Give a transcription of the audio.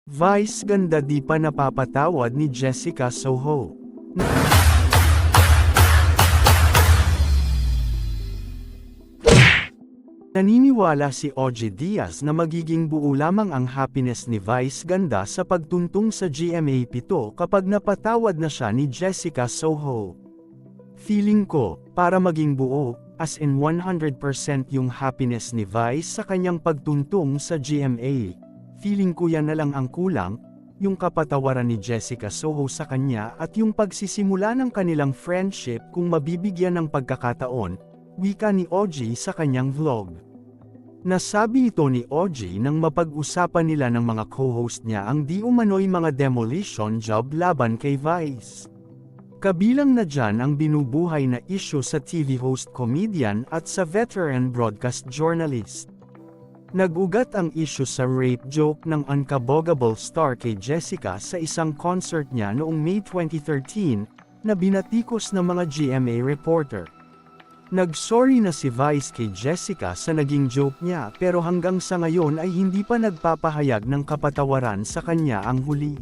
Vice ganda di pa napapatawad ni Jessica Soho. Naniniwala si OG Diaz na magiging buo lamang ang happiness ni Vice ganda sa pagtuntong sa GMA7 kapag napatawad na siya ni Jessica Soho. Feeling ko, para maging buo, as in 100% yung happiness ni Vice sa kanyang pagtuntong sa GMA. Feeling ko yan na lang ang kulang, yung kapatawaran ni Jessica Soho sa kanya at yung pagsisimula ng kanilang friendship kung mabibigyan ng pagkakataon, wika ni OG sa kanyang vlog. Nasabi ito ni OG nang mapag-usapan nila ng mga co-host niya ang di umano'y mga demolition job laban kay Vice. Kabilang na dyan ang binubuhay na issue sa TV host comedian at sa veteran broadcast journalist. Nag-ugat ang issue sa rape joke ng unkabogable star kay Jessica sa isang concert niya noong May 2013, na binatikos ng mga GMA reporter. Nag-sorry na si Vice kay Jessica sa naging joke niya pero hanggang sa ngayon ay hindi pa nagpapahayag ng kapatawaran sa kanya ang huli.